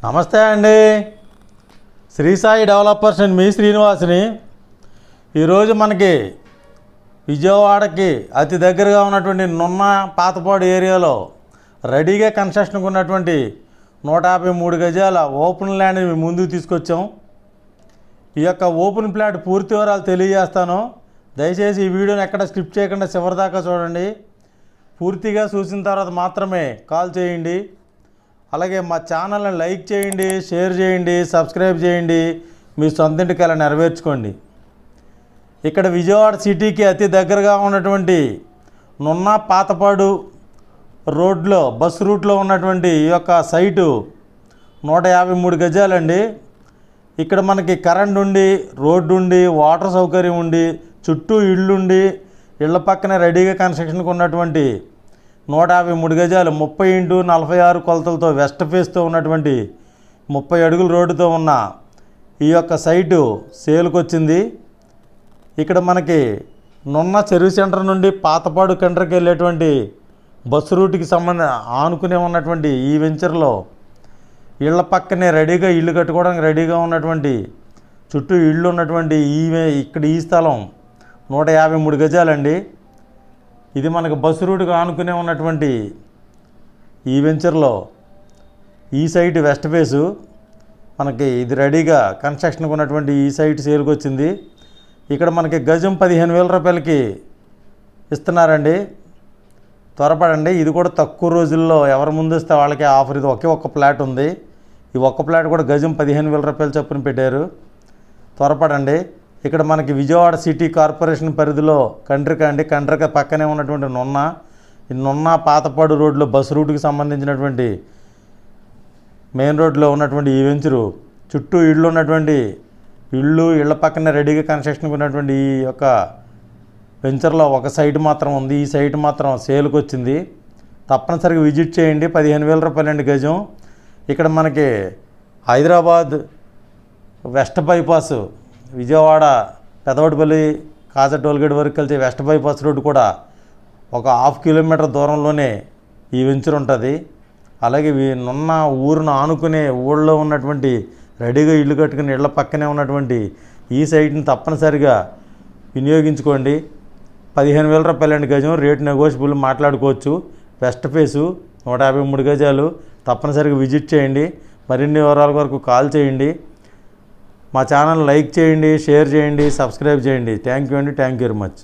నమస్తే అండి. Shri Sai developers and మీ శ్రీనివాసుని. ఈరోజు మనకి విజయవాడకి అతి దగ్గరగా ఉన్నటువంటి నున్న పాతపాడు ఏరియాలో రెడీగా కన్స్ట్రక్షన్కి ఉన్నటువంటి 153 గజాల ఓపెన్ ల్యాండ్ని ముందుకు తీసుకొచ్చాం. ఈ యొక్క ఓపెన్ ప్లాట్ పూర్తి వివరాలు తెలియజేస్తాను. దయచేసి ఈ వీడియోని ఎక్కడ స్కిప్ చేయకుండా చివరిదాకా చూడండి. పూర్తిగా చూసిన తర్వాత మాత్రమే కాల్ చేయండి. అలాగే మా ఛానల్ని లైక్ చేయండి, షేర్ చేయండి, సబ్స్క్రైబ్ చేయండి. మీ సొంతింటికి అలా నెరవేర్చుకోండి. ఇక్కడ విజయవాడ సిటీకి అతి దగ్గరగా ఉన్నటువంటి నున్న పాతపాడు రోడ్లో బస్ రూట్లో ఉన్నటువంటి ఈ యొక్క సైటు 153 గజాలండి. ఇక్కడ మనకి కరెంట్ ఉండి, రోడ్డు ఉండి, వాటర్ సౌకర్యం ఉండి, చుట్టూ ఇళ్ళుండి, ఇళ్ల పక్కనే రెడీగా కన్స్ట్రక్షన్కి ఉన్నటువంటి 153 గజాలు 30x46 కొలతలతో వెస్ట్ ఫేస్తో ఉన్నటువంటి 30 అడుగుల రోడ్డుతో ఉన్న ఈ యొక్క సైటు సేల్కి వచ్చింది. ఇక్కడ మనకి నున్న చెరువు సెంటర్ నుండి పాతపాడు కంట్రీకి వెళ్ళేటువంటి బస్సు రూట్కి ఆనుకునే ఉన్నటువంటి ఈ వెంచర్లో ఇళ్ల పక్కనే రెడీగా ఇల్లు కట్టుకోవడానికి రెడీగా ఉన్నటువంటి చుట్టూ ఇళ్ళు ఉన్నటువంటి ఇక్కడ ఈ స్థలం 153 గజాలండి. ఇది మనకు బస్సు రూట్కి ఆనుకునే ఉన్నటువంటి ఈ వెంచర్లో ఈ సైట్ వెస్ట్ ఫేసు మనకి ఇది రెడీగా కన్స్ట్రక్షన్కి ఉన్నటువంటి ఈ సైట్ సేల్కి వచ్చింది. ఇక్కడ మనకి గజం 15,000 రూపాయలకి ఇస్తున్నారండి. త్వరపడండి. ఇది కూడా తక్కువ రోజుల్లో ఎవరు ముందు వస్తే వాళ్ళకి ఆఫర్. ఇది ఒక్క ప్లాట్ ఉంది. ఈ ఒక్క ప్లాట్ కూడా గజం 15,000 రూపాయలు చొప్పున పెట్టారు. త్వరపడండి. ఇక్కడ మనకి విజయవాడ సిటీ కార్పొరేషన్ పరిధిలో కండ్రిక పక్కనే ఉన్నటువంటి నున్న పాతపాడు రోడ్లో బస్ రూట్కి సంబంధించినటువంటి మెయిన్ రోడ్లో ఉన్నటువంటి ఈ వెంచరు చుట్టూ ఇళ్ళు ఉన్నటువంటి ఇళ్ళ పక్కనే రెడీగా కన్స్ట్రక్షన్కి ఉన్నటువంటి ఈ యొక్క వెంచర్లో ఒక సైట్ మాత్రం ఉంది. ఈ సైట్ మాత్రం సేల్కి వచ్చింది. తప్పనిసరిగా విజిట్ చేయండి. 15,000 రూపాయలండి గజం. ఇక్కడ మనకి హైదరాబాద్ వెస్ట్ బైపాస్ విజయవాడ పెదవటిపల్లి కాజా టోల్గేట్ వరకు కలిసే వెస్ట్ బైపాస్ రోడ్డు కూడా ఒక 1/2 కిలోమీటర్ దూరంలోనే ఈ వెంచర్ ఉంటుంది. అలాగే నున్న ఊరును ఆనుకునే ఊళ్ళో ఉన్నటువంటి రెడీగా ఇల్లు కట్టుకుని ఇళ్ల పక్కనే ఉన్నటువంటి ఈ సైట్ని తప్పనిసరిగా వినియోగించుకోండి. 15,000 రూపాయలండి గజం. రేటు నెగోషియబుల్, మాట్లాడుకోవచ్చు. వెస్ట్ ఫేసు 153 గజాలు. తప్పనిసరిగా విజిట్ చేయండి. మరిన్ని వివరాల వరకు కాల్ చేయండి. మా ఛానల్ లైక్ చేయండి, షేర్ చేయండి, సబ్స్క్రైబ్ చేయండి. థ్యాంక్ యూ అండి. Thank you very much.